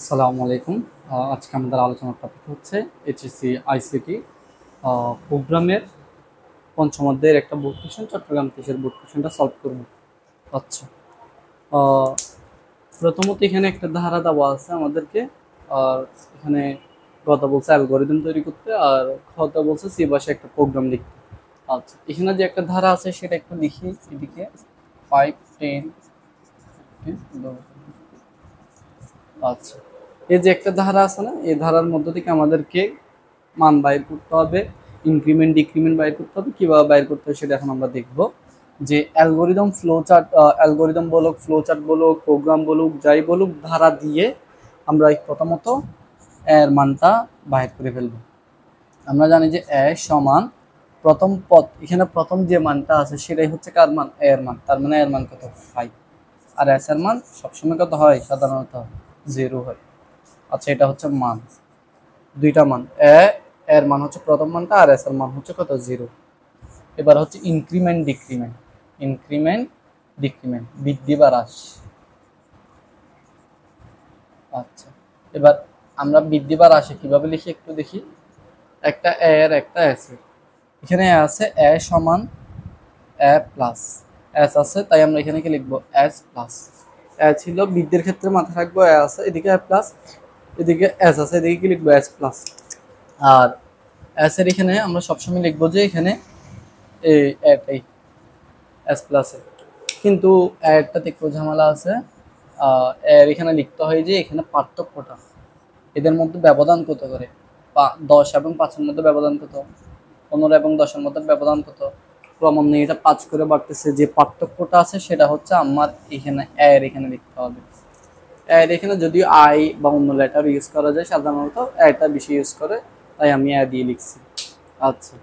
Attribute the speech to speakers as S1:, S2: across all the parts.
S1: আসসালামু আলাইকুম। আজকে আমাদের আলোচনার টপিক হচ্ছে এইচএসসি আইসিটি প্রোগ্রামের পঞ্চম অধ্যায়ের একটা বোর্ড কোশ্চেন, চট্টগ্রাম ফিশের বোর্ড কোশ্চেনটা সলভ করব। আচ্ছা, আহ, প্রথমত এখানে একটা ধারা দেওয়া আছে আমাদেরকে। আর এখানে কথা বলছে অ্যালগোরিদম তৈরি করতে, আর কথা বলছে সি ভাষায় একটা প্রোগ্রাম লিখতে। আচ্ছা, এখানে যে একটা ধারা আছে সেটা একটু লিখি এদিকে। 5, 10। আচ্ছা, এই যে একটা ধারা আছে না, এই ধারার মধ্য থেকে আমাদেরকে মান বাইর করতে হবে, ইনক্রিমেন্ট ডিক্রিমেন্ট বাইর করতে হবে। কিভাবে বাইর করতে হবে সেটা এখন আমরা দেখব। যে অ্যালগোরিদম ফ্লো চার্ট, অ্যালগোরিদম বলুক, ফ্লো চার্ট বলুক, প্রোগ্রাম বলুক, যাই বলুক, ধারা দিয়ে আমরা এই প্রথমত এর মানটা বাইর করে ফেলব। আমরা জানি যে এ সমান প্রথম পদ, এখানে প্রথম যে মানটা আছে সেটাই হচ্ছে কার মান? এর মান। তার মানে এর মান কত? 5। আর এস এর মান সবসময় কত হয়? সাধারণত 0 হয়। আচ্ছা, এটা হচ্ছে মান, দুইটা মান। এর মান হচ্ছে প্রথম মানটা, আর এস এর মান হচ্ছে কত? 0। এবার হচ্ছে ইনক্রিমেন্ট ডিক্রিমেন্ট। ইনক্রিমেন্ট ডিক্রিমেন্ট, বৃদ্ধি বা হ্রাস। আচ্ছা, এবার আমরা বৃদ্ধি বা হ্রাসে কিভাবে লিখি একটু দেখি। একটা এ এর, একটা এস এর। এখানে আছে এ সমান এ প্লাস এস আছে, তাই আমরা এখানে কি লিখবো? S plus. এ ছিল বৃদ্ধির ক্ষেত্রে মাথায় রাখবো এ আছে, এদিকে এ প্লাস, এদিকে এস আছে, এদিকে কি লিখবো? S plus. আর এস এর এখানে আমরা সবসময় লিখবো যে এখানে এই এটাই এস প্লাসে। কিন্তু এরটাতে একটু ঝামেলা আছে। এর এখানে লিখতে হয় যে এখানে পার্থক্যটা, এদের মধ্যে ব্যবধান কত করে? 10 এবং 5-এর মধ্যে ব্যবধান কত? 15 এবং 10-এর মধ্যে ব্যবধান কত? ক্রমান্বয়ে এটা 5 করে বাড়তেছে। যে পার্থক্যটা আছে সেটা হচ্ছে আমার এখানে এর এখানে লিখতে হবে। এর এখানে যদিও আই বা অন্য লেটার ইউজ করা যায়, সাধারণত এটা বেশি ইউজ করে, তাই আমি এ দিয়ে লিখছি। আচ্ছা,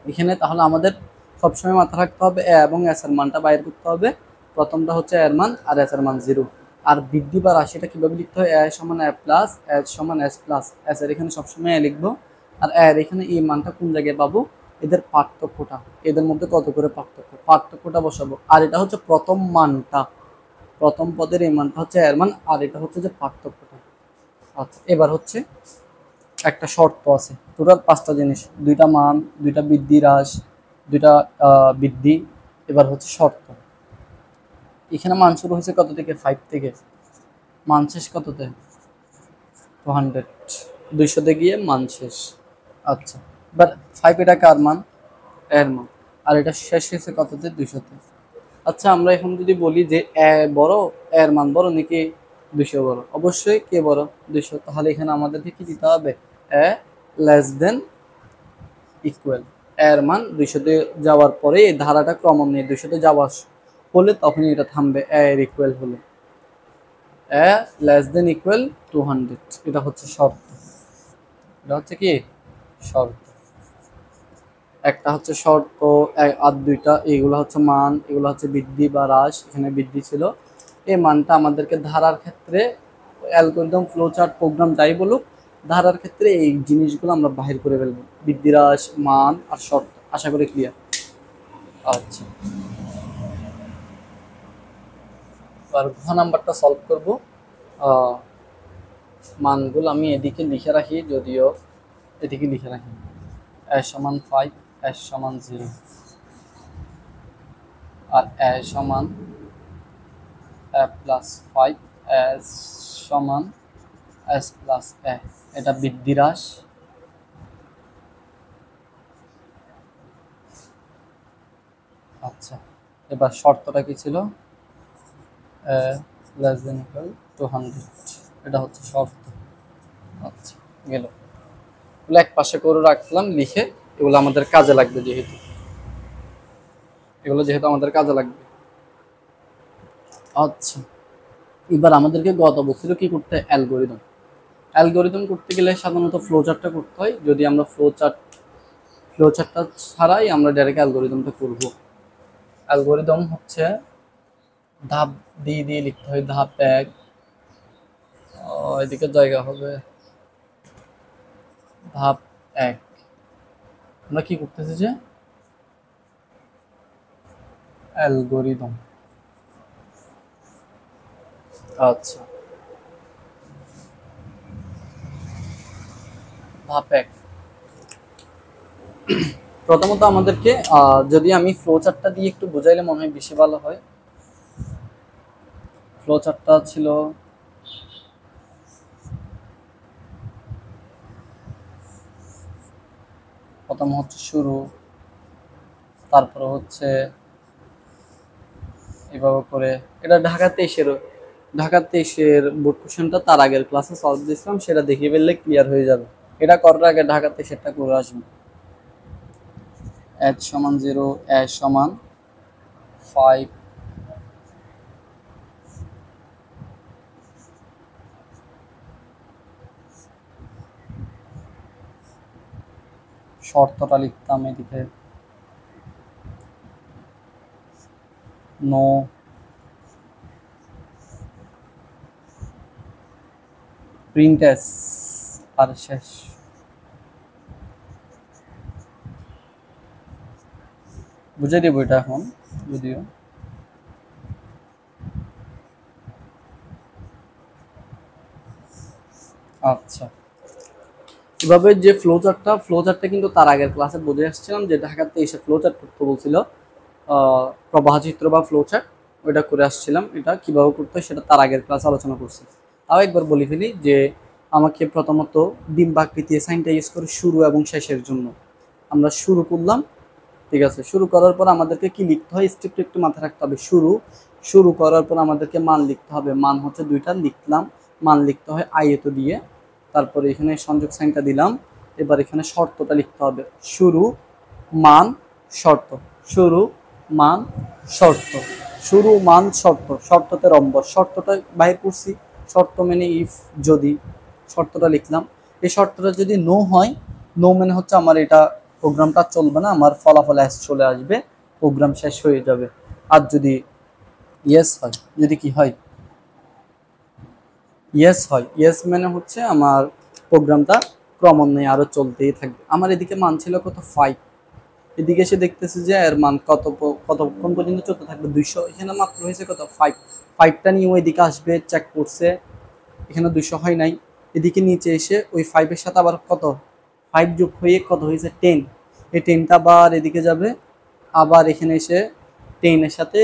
S1: এখানে তাহলে আমাদের সবসময় মাথায় রাখতে হবে এ এবং এস এর মানটা বাইর করতে হবে। প্রথমটা হচ্ছে এর মান, আর এস এর মান 0। আর বৃদ্ধি বা রাশিটা কিভাবে লিখতে হয়? এ সমান এ প্লাস, এস সমান এস প্লাস। এস এর এখানে সবসময় এ লিখবো, আর এর এখানে এই মানটা কোন জায়গায় পাবো? এদের পার্থক্যটা, এদের মধ্যে কত করে পার্থক্য, পার্থক্যটা বসাবো। আর এটা হচ্ছে প্রথম মানটা, প্রথম পদের এই মানটা হচ্ছে এর মান, আর এটা হচ্ছে যে পার্থক্যটা। আচ্ছা, এবার হচ্ছে একটা শর্ত আছে। টোটাল 5টা জিনিস, দুইটা মান, দুইটা বৃদ্ধি হ্রাস, দুইটা বৃদ্ধি। এবার হচ্ছে শর্ত। এখানে মান শুরু হয়েছে কত থেকে? 5 থেকে। মান শেষ কততে? 200। 200-তে গিয়ে মান শেষ। আচ্ছা, এবার 5 এটা কার মান? এর মান। আর এটা শেষ হয়েছে কততে? 200-তে। আচ্ছা, আমরা এখন যদি বলি যে এ বড়, এর মান বড় নাকি 200 বড়? অবশ্যই কে বড়? 200। তাহলে এখানে আমাদেরকে কি দিতে হবে? এ লেস দেন ইকুয়াল। এর মান 200-তে যাওয়ার পরে এই ধারাটা ক্রমান্বয়ে 200-তে যাওয়া হলে তখনই এটা থামবে, এর ইকুয়াল হলে। এ লেস দেন ইকুয়াল 200, এটা হচ্ছে শর্ত। এটা হচ্ছে কি? শর্ত। একটা হচ্ছে শর্ত, আর দুইটা এইগুলো হচ্ছে মান, এগুলো হচ্ছে বৃদ্ধি বা হ্রাস। এখানে বৃদ্ধি ছিল। এই মানটা আমাদেরকে ধারার ক্ষেত্রে, অ্যালগরিদম, ফ্লো চার্ট, প্রোগ্রাম যাই বলুক, ধারার ক্ষেত্রে এই জিনিসগুলো আমরা বাহির করে ফেলবো। বৃদ্ধি, হ্রাস, মান আর শর্ত। আশা করি ক্লিয়ার। আচ্ছা, আর ঘ নাম্বারটা সলভ করব। মানগুলো আমি এদিকে লিখে রাখি, যদিও এদিকে লিখে রাখি। এ সমান 5, এস সমান 0, আর এ সমান এ প্লাস 5, এস সমান এস প্লাস এ। এটা বৃদ্ধি হ্রাস। আচ্ছা, এবার শর্তটা কি ছিল? লেস দেন ইকুয়াল 200, এটা হচ্ছে শর্ত। আচ্ছা, গেল। এগুলো এক পাশে করে রাখলাম লিখে। এগুলো আমাদের কাজে লাগবে, যেহেতু আমাদের কাজে লাগবে। আচ্ছা, এবার আমাদেরকে গত বছর কি করতে হয়? অ্যালগোরিদম। অ্যালগোরিদম করতে গেলে সাধারণত ফ্লো চার্টটা করতে হয়। যদি আমরা ফ্লো চার্টটা ছাড়াই আমরা ডাইরেক্ট অ্যালগোরিদমটা করব। অ্যালগোরিদম হচ্ছে ধাপ দিয়ে দিয়ে লিখতে হয়। ধাপ 1, এদিকে জায়গা হবে। ধাপ 1, আমরা কি করতেছি যে অ্যালগোরিদম। আচ্ছা, ধাপ 1। প্রথমত আমাদেরকে যদি আমি ফ্লো চার্টটা দিয়ে একটু বোঝাইলে মনে হয় বেশি ভালো হয়। ফ্লো চার্টটা ছিল প্রথম হচ্ছে শুরু, তারপরে হচ্ছে এভাবে করে এটা ঢাকা 23-এর বোর্ড কোশ্চেনটা তার আগের ক্লাসে সলভ দিয়েছিলাম, সেটা দেখিয়ে ফেললে ক্লিয়ার হয়ে যাবে। এটা করার আগে ঢাকা 23-এরটা করে আসবে। h সমান 0, h সমান 5, শর্তটা লিখতাম এদিকে নো, প্রিন্ট এস, আর শেষ। বুঝে দিব এটা এখন যদিও। আচ্ছা, এভাবে যে ফ্লো চার্টটা কিন্তু তার আগের ক্লাসে বুঝে আসছিলাম যে ঢাকাতে এসে ফ্লো চার্ট করতে বলছিল, প্রবাহ চিত্র বা ফ্লো চার্ট, ওইটা করে আসছিলাম। এটা কিভাবে করতে হয় সেটা তার আগের ক্লাসে আলোচনা করছি। তাও একবার বলে ফেলি যে আমাকে প্রথমত ডিম্বাকৃতি সাইনটা ইউজ করে শুরু এবং শেষের জন্য আমরা শুরু করলাম। ঠিক আছে, শুরু করার পর আমাদেরকে কি লিখতে হয়, স্টেপটা একটু মাথায় রাখতে হবে। শুরু করার পর আমাদেরকে মান লিখতে হবে। মান হচ্ছে দুইটা লিখলাম, মান লিখতে হয় আয়ত দিয়ে। তারপরে এখানে সংযোগ সাইনটা দিলাম। এবার এখানে শর্তটা লিখতে হবে, শুরু মান শর্ত, শুরু মান শর্ত, শুরু মান শর্ত, শর্ততে রম্বস, শর্তটা বাইর করছি। শর্ত মানে ইফ, যদি, শর্তটা লিখলাম। এই শর্তটা যদি নো হয়, নো মানে হচ্ছে আমার এটা প্রোগ্রামটা চলবে না, আমার ফলাফল অ্যাস চলে আসবে, প্রোগ্রাম শেষ হয়ে যাবে। আর যদি ইয়েস হয়, যদি কি হয়, ইয়েস হয়, ইয়েস মানে হচ্ছে আমার প্রোগ্রামটা ক্রমান্বয়ে আরো চলতেই থাকবে। আমার এদিকে মান ছিল কত, 5, এদিকে এসে দেখতেছি যে এর মান কতক্ষণ পর্যন্ত চলতে থাকবে, 200। এখানে মাত্র হয়েছে কত, 5, 5টা নিয়ে ওইদিকে আসবে, চেক করছে, এখানে 200 হয় নাই। এদিকে নিচে এসে ওই 5-এর সাথে আবার কত, 5 যোগ হয়ে কত হয়েছে, 10। এই 10টা আবার এদিকে যাবে, আবার এখানে এসে 10-এর সাথে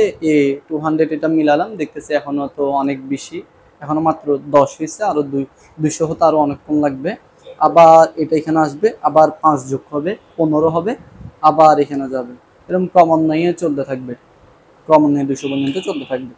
S1: 200 এটা মিলালাম, দেখতেছি এখনো তো অনেক বেশি, এখনো মাত্র 10 হয়েছে, আরো 200 হতে আরো অনেকক্ষণ লাগবে। আবার এটা এখানে আসবে, আবার 5 যোগ হবে, 15 হবে, আবার এখানে যাবে, এরকম ক্রমান্বয়ে চলতে থাকবে, ক্রমান্বয়ে 200 পর্যন্ত চলতে থাকবে।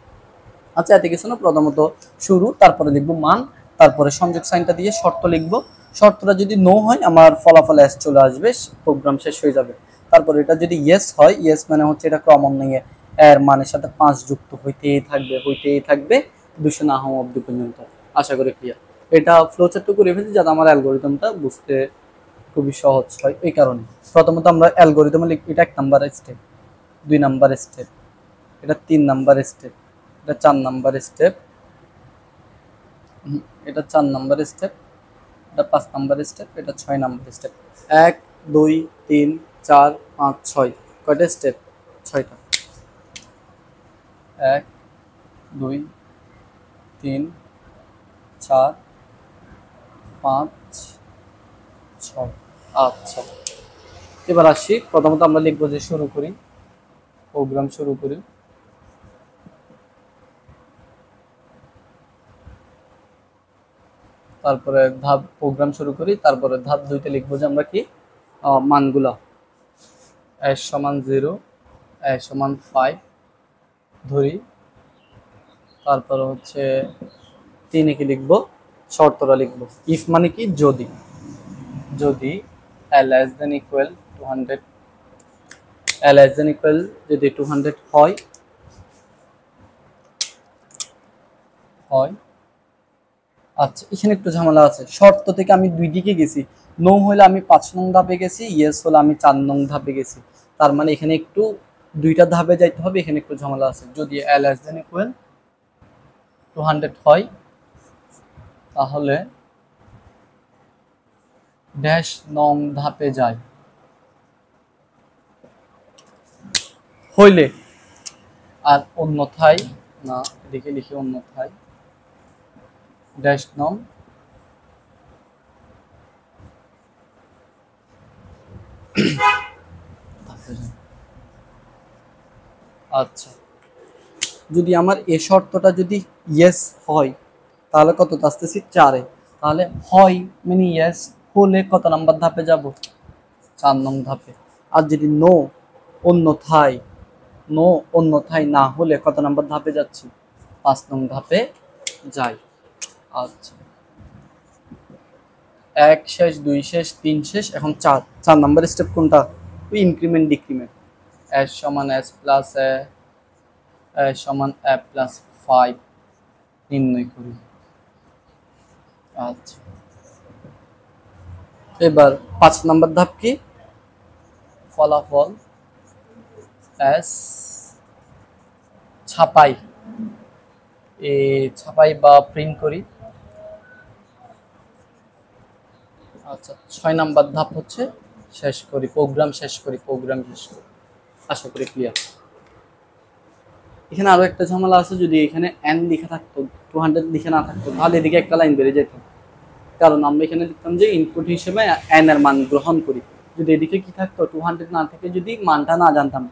S1: আচ্ছা, এত কিছু না, প্রথমত শুরু, তারপরে লিখবো মান, তারপরে সংযোগ সাইনটা দিয়ে শর্ত লিখবো। শর্তটা যদি নো হয় আমার ফলাফল এস চলে আসবে, প্রোগ্রাম শেষ হয়ে যাবে। তারপরে এটা যদি ইয়েস হয়, ইয়েস মানে হচ্ছে এটা ক্রমান্বয়ে এর মানের সাথে 5 যুক্ত হইতেই থাকবে 200 না হওয়া অবধি পর্যন্ত। আশা করি ক্লিয়ার। এটা ফ্লোচার্টটা করে ফেলছি যাতে আমার অ্যালগোরিদমটা বুঝতে খুবই সহজ হয়। এই কারণে প্রথমত আমরা অ্যালগোরিদমে লিখি, এটা 1 নাম্বার স্টেপ, 2 নাম্বার স্টেপ, এটা 3 নাম্বার স্টেপ, এটা 4 নাম্বার স্টেপ, এটা 4 নাম্বার স্টেপ, এটা 5 নাম্বার স্টেপ, এটা 6 নাম্বার স্টেপ। 1 2 3 4 5 6, কয়টা স্টেপ, 6টা। 1 2 3 4 5 6। আচ্ছা, এবার আসি, প্রথমত আমরা লিখবো যে শুরু করি, প্রোগ্রাম শুরু করি। তারপরে ধাপ প্রোগ্রাম শুরু করি, তারপরে ধাপ 2তে লিখবো যে আমরা কি মানগুলা, s সমান 0, s সমান 5 ধরি। তারপরে হচ্ছে 3 কি লিখবো, শর্তটা লিখবো। ইফ মানে কি, যদি, যদি less than equal 200, less than equal যদি 200 হয়, আচ্ছা এখানে একটু ঝামেলা আছে, শর্ত থেকে আমি 2 দিকে গেছি, নো হলে আমি 5 নং ধাপে গেছি, ইয়েস হলে আমি 4 নং ধাপে গেছি। তার মানে এখানে একটু 2টা ধাপে যাইতে হবে, এখানে একটু ঝামেলা আছে। যদি less than equal 200 হয়, তাহলে ড্যাশ নং ধাপে যায়, হইলে, আর অন্যথায় না, এদিকে লিখি অন্যথায় ড্যাশ নং আচ্ছা, যদি আমার এই শর্তটা যদি ইয়েস হয় তাহলে কত আসতেছি 4-এ। তাহলে হয় মানে ইয়েস হলে কত নাম্বার ধাপে যাব? 4 নং ধাপে। আর যদি নো অন্যথায়, নো অন্যথায় না হলে কত নাম্বার ধাপে যাচ্ছি? 5 নং ধাপে যাই। আচ্ছা, 1 শেষ, 2 শেষ, 3 শেষ, এখন 4 নাম্বার স্টেপ কোনটা? ওই ইনক্রিমেন্ট ডিক্রিমেন্ট। s সমান s প্লাস a, সমান a প্লাস 5 নির্ণয় করি। আচ্ছা, এবার 5 নাম্বার ধাপ কি? ফলাফল s ছাপাই, ছাপাই বা প্রিন্ট করি। আচ্ছা, 6 নাম্বার ধাপ হচ্ছে শেষ করি, প্রোগ্রাম শেষ করি, প্রোগ্রাম শেষ করি। আশা করি ক্লিয়ার। এখানে আরো একটা ঝামেলা আছে, যদি এখানে n লেখা থাকতো, 200 লিখে না থাকতো, তাহলে এদিকে একটা লাইন বেড়ে যেত। কারণ আমরা এখানে লিখতাম যে ইনপুট হিসেবে n এর মান গ্রহণ করি। যদি এদিকে কি থাকতো, 200 না থেকে যদি মানটা না জানতাম,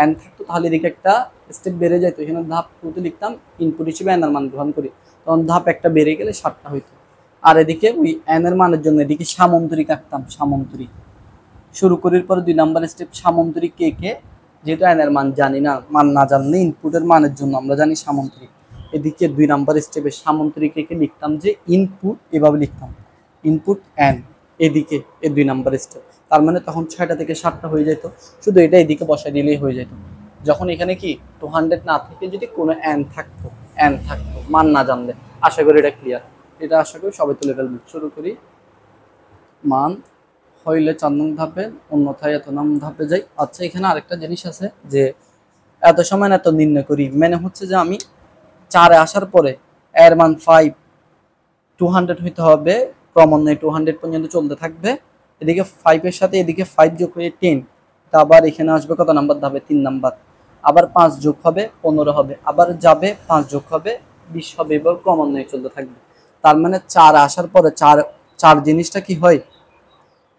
S1: n থাকতো, তাহলে এদিকে একটা স্টেপ বেড়ে যেত। এখানে ধাপ 2 লিখতাম ইনপুট হিসেবে n এর মান গ্রহণ করি, তখন ধাপ একটা বেড়ে গেলে 7টা হইতো। আর এদিকে ওই n এর মানের জন্য এদিকে সামন্তরিক আঁকতাম, সামন্তরিক। শুরু করার পরে 2 নাম্বার স্টেপ সামন্তরিক কে কে, যেহেতু n এর মান জানি না, মান না জানলে ইনপুটের মানের জন্য আমরা জানি সামন্তরিক। এদিকে 2 নাম্বার স্টেপে সামন্তরিক কে লিখতাম যে ইনপুট, এভাবে লিখতাম ইনপুট n, এদিকে এই 2 নাম্বার স্টেপ। তার মানে তখন 6টা থেকে 7টা হয়ে যেত, শুধু এটা এদিকে বসাই দিলেই হয়ে যেত। যখন এখানে কি 200 না থেকে যদি কোনো n থাকতো, মান না জানলে। আশা করি এটা ক্লিয়ার। এটা আশা করি সবাই তুলে ফেলবে। শুরু করি। মান হইলে 4 নং ধাপে, অন্যথায় এত নং ধাপে যাই। আচ্ছা, এখানে আরেকটা জিনিস আছে যে এত সময় এত নির্ণয় করি, মানে হচ্ছে যে আমি 4-এ আসার পরে এর মান 5, 200 হইতে হবে, ক্রমান্বয়ে 200 পর্যন্ত চলতে থাকবে। এদিকে 5 এর সাথে এদিকে 5 যোগ হয়ে 10, তা আবার এখানে আসবে কত নাম্বার ধাপে? 3 নাম্বার। আবার 5 যোগ হবে 15 হবে, আবার যাবে 5 যোগ হবে 20 হবে, এবার ক্রমান্বয়ে চলতে থাকবে। তার মানে 4 আসার পরে 4 জিনিসটা কি হয়?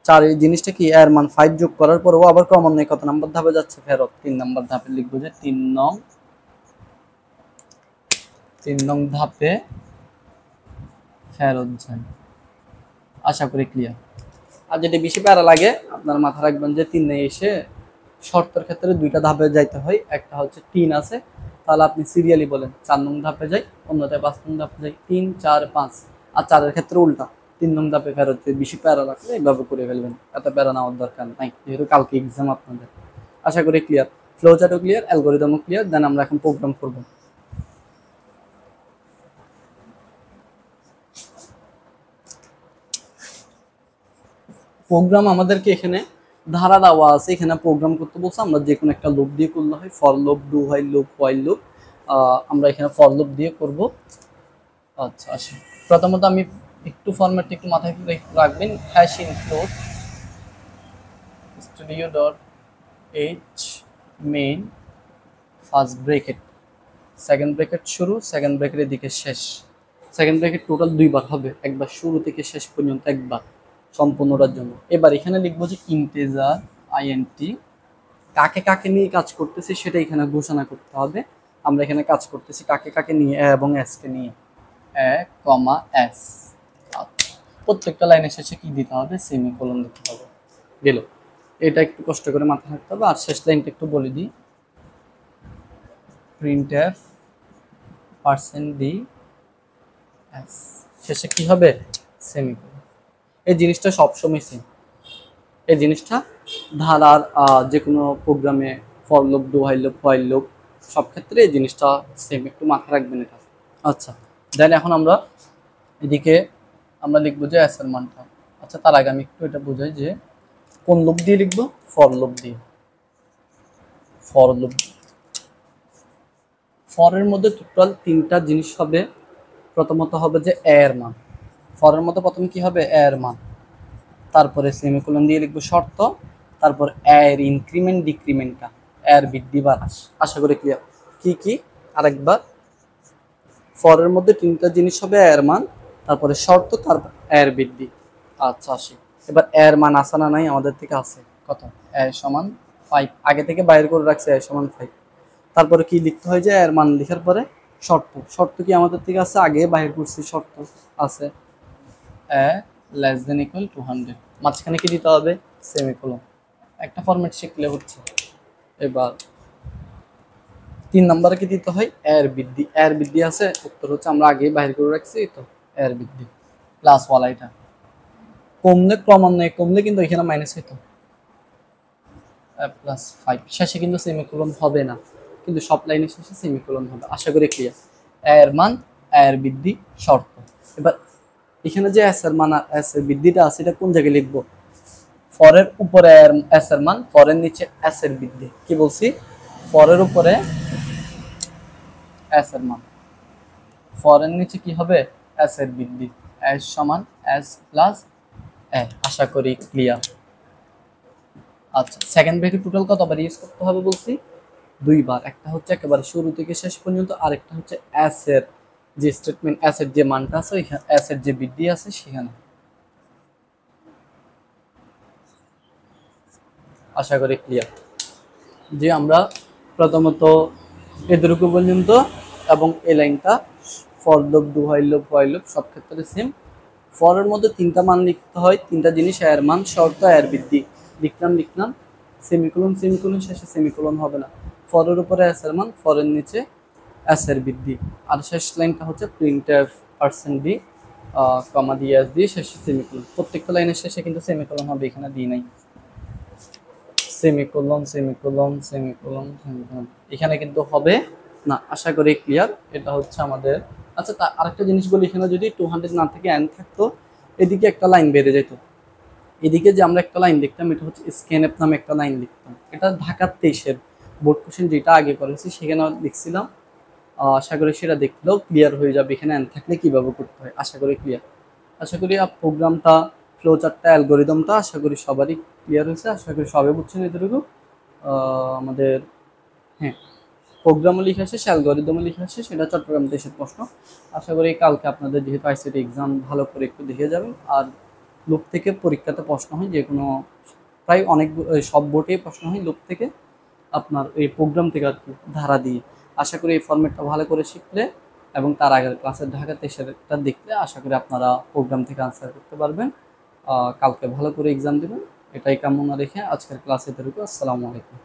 S1: 4 এই জিনিসটা কি, এর মান 5 যোগ করার পরেও আবার ক্রমান্বয়ে কত নাম্বার ধাপে যাচ্ছে? ফেরত 3 নাম্বার ধাপে। লিখবো যে 3 নং ধাপে ফেরত যায়। আশা করি ক্লিয়ার। আর যদি বেশি প্যারা লাগে, আপনার মাথা রাখবেন যে 3 এসে শর্তের ক্ষেত্রে 2টা ধাপে যাইতে হয়, একটা হচ্ছে 3 আছে, তাহলে আপনি সিরিয়ালি বলেন 4 নং ধাপে যাই, অন্যথায় 5 নং ধাপে যাই, 3 4 5। আর 4-এর ক্ষেত্রে উল্টা, 3 নং ধাপে ফেরত যায়। বেশি প্যারা লাগলে এইভাবে করে ফেলবেন, এত প্যারা নেওয়ার দরকার নাই, যেহেতু কালকে এক্সাম আপনাদের। আশা করি ক্লিয়ার। ফ্লো চার্টও ক্লিয়ার, অ্যালগরিদমও ক্লিয়ার। দেন আমরা এখন প্রোগ্রাম করব। প্রোগ্রাম আমাদেরকে এখানে ধারা দেওয়া আছে, এখানে প্রোগ্রাম করতে বলছে। আমরা যে কোনো একটা লুপ দিয়ে করলে হয়, for loop, do while loop, while loop. আমরা এখানে ফর লুপ দিয়ে করব। আচ্ছা, আসি প্রথমত আমি একটু ফরম্যাটটা একটু মাথায় রাখবেন। Hash include studio dot H main, first bracket, second bracket শুরু, সেকেন্ড ব্রেকেটের দিকে শেষ। সেকেন্ড ব্রেকেট টোটাল 2বার হবে, একবার শুরু থেকে শেষ পর্যন্ত একবার সম্পূর্ণটার জন্য। এবার এখানে লিখবো যে ইন্টিজার আইএনটি, কাকে কাকে নিয়ে কাজ করতেছি সেটা এখানে ঘোষণা করতে হবে। আমরা এখানে কাজ করতেছি কাকে কাকে নিয়ে, এ এবং এস কে নিয়ে, এ কমা এস। প্রত্যেকটা লাইনের শেষে কি দিতে হবে? সেমিকোলন দিতে হবে। গেল, এটা একটু কষ্ট করে মাথায় রাখতে হবে। আর শেষ লাইনটা একটু বলে দিই, প্রিন্টএফ %d s, শেষে কি হবে? সেমিকোলন। এই জিনিসটা সবসময় সেম। এই জিনিসটা ধারার যে কোনো প্রোগ্রামে, for loop, do while loop, while loop, সব ক্ষেত্রে এই জিনিসটা সেম, একটু মাথায় রাখবেন এটা। আচ্ছা, দেন এখন আমরা এদিকে আমরা লিখবো যে এস এর মানটা। আচ্ছা, তার আগে আমি একটু এটা বোঝাই যে কোন লুপ দিয়ে লিখবো? ফর লুপ দিয়ে। ফর লুপ, ফরের মধ্যে টোটাল 3টা জিনিস হবে। প্রথমত হবে যে এ এর মান, ফরের মধ্যে প্রথমে কি হবে? এ এর মান, তারপরে সেমিকোলন দিয়ে লিখবো শর্ত, তারপর এর ইনক্রিমেন্ট ডিক্রিমেন্টটা, এর বৃদ্ধি বা হ্রাস। আশা করি ক্লিয়ার। কি কি আরেকবার? ফরের মধ্যে 3টা জিনিস হবে, এর মান, তারপরে শর্ত, তারপর এর বৃদ্ধি। আচ্ছা, আসি এবার এর মান আসা না নাই? আমাদের থেকে আছে কত? এ সমান 5, আগে থেকে বাইর করে রাখছে এ সমান 5। তারপরে কি লিখতে হয় যে এর মান লেখার পরে শর্ত, শর্ত কি আমাদের থেকে আছে, আগে বাইর করছি শর্ত আছে এ লেস দেন ইকুয়াল 200, মাঝখানে কি দিতে হবে সেমিকোলন। একটা ফরম্যাট শিখলে হচ্ছে। এবার 3 নম্বরে কি দিতে হয় এর বৃদ্ধি, এর বৃদ্ধি আছে, উত্তর হচ্ছে আমরা আগেই বাইর করে রাখছি তো এর বৃদ্ধি প্লাস ওয়ালা, এটা কমলে ক্রমান্বয়ে কমলে কিন্তু এখানে মাইনাস হইতো প্লাস 5, শেষে কিন্তু সেমিকোলন হবে না, কিন্তু সব লাইনের শেষে সেমিকোলন হবে। আশা করি ক্লিয়ার। এর মান এর বৃদ্ধি শর্ত। এবার এখানে যে এস এর মান এস এর বৃদ্ধিটা আছে এটা কোন জায়গায় লিখবো, ফরের উপরে এস এর মান, ফরের নিচে এস এর বৃদ্ধি। কি বলছি, ফরের উপরে এস এর মান, ফরের নিচে কি হবে এস এর বৃদ্ধি, এস সমান এস প্লাস এ। আশা করি ক্লিয়ার। আচ্ছা, সেকেন্ড ব্রেকেট টোটাল কতবার ইউজ করতে হবে বলছি, 2 বার। একটা হচ্ছে একেবারে শুরু থেকে শেষ পর্যন্ত, আরেকটা হচ্ছে এস এর যে স্টেটমেন্ট, এস এর যে মানটা আছে ওইখানে, এস এর যে বৃদ্ধি আছে সেখানে। আশা করি ক্লিয়ার। যে আমরা প্রথমত এতটুকু পর্যন্ত, এবং এই লাইনটা for loop, do while loop, while loop সব ক্ষেত্রে সেম। ফরের মধ্যে 3টা মান লিখতে হয়, 3টা জিনিস, এর মান, শর্ত, এর বৃদ্ধি। লিখলাম সেমিকোলন, সেমিকোলন শেষে সেমিকোলন হবে না, ফরের উপরে এস এর মান, ফরের নিচে এস এর বৃদ্ধি। আর শেষ লাইনটা হচ্ছে প্রিন্টএফ % d কমা দিয়ে এস দিয়ে শেষে সেমিকোলন। প্রত্যেকটা লাইনের শেষে কিন্তু সেমিকোলন হবে, এখানে দিই নাই সেমিকোলন, সেমিকোলন, সেমিকোলন, সেমিকোলন, এখানে কিন্তু হবে না। আশা করি ক্লিয়ার। এটা হচ্ছে আমাদের। আচ্ছা, আরেকটা জিনিস বলি, এখানে যদি 200 না থেকে n থাকতো, এদিকে একটা লাইন বেড়ে যেত, এদিকে যে আমরা একটা লাইন লিখতাম এটা হচ্ছে স্ক্যানএপ নামে একটা লাইন লিখতাম। এটা ঢাকার 23-এর বোর্ড কোশ্চেন যেটা আগে করেছি সেখানে লিখছিলাম। আশা করি সেটা দেখলেও ক্লিয়ার হয়ে যাবে এখানে n থাকলে কিভাবে করতে হয়। আশা করি ক্লিয়ার। আশা করি প্রোগ্রামটা, ফ্লো চার্টটা, অ্যালগোরিদমটা আশা করি সবারই ক্লিয়ার হয়েছে। আশা করি সবাই বুঝছেন এতটুকু। আমাদের হ্যাঁ, প্রোগ্রামও লিখে শেষ, অ্যালগোরিদমও লিখে শেষ, সেটা চট্টগ্রাম দেশের প্রশ্ন। আশা করি কালকে আপনাদের যেহেতু আইসিটি এক্সাম ভালো করে একটু দেখে যাবেন। আর লুপ থেকে পরীক্ষাতে প্রশ্ন হয়, যে কোনো প্রায় অনেক সব বোর্ডেই প্রশ্ন হয় লুপ থেকে, আপনার এই প্রোগ্রাম থেকে আর কি, ধারা দিয়ে। আশা করি এই ফরম্যাটটা ভালো করে শিখলে এবং তার আগের ক্লাসের ঢাকা 23-এরটা দেখলে আশা করি আপনারা প্রোগ্রাম থেকে আনসার করতে পারবেন। কালকে ভালো করে এক্সাম দেবেন, এটাই কামনা রেখে আজকের ক্লাসে এতটুকু। আসসালামু আলাইকুম।